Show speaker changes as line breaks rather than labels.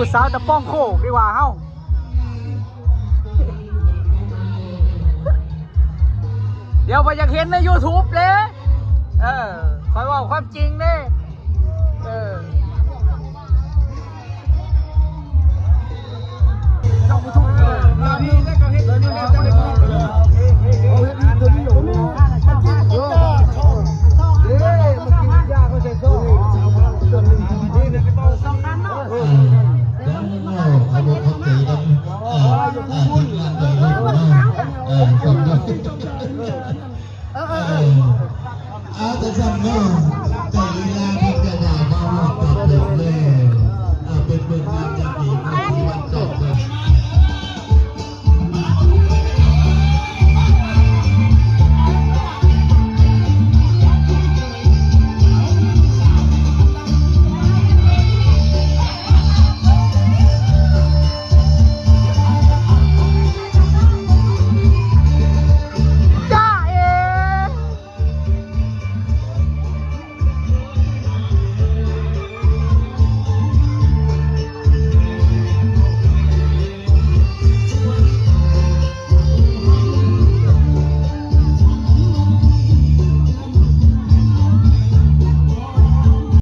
ผู้สาวตะป้องโคกดีกว่าเฮ้าเดี๋ยวไปอยากเห็นใน YouTube เลยคอยว่าความจริงเด้ต้องไปทุกนี่แล้วก็เห็นนี่แล้วก็เห็นตัวนี้อยู่นี่มันกินยาเขาใส่โซ่นี่เนี่ยก็ต้องสองคันเนาะ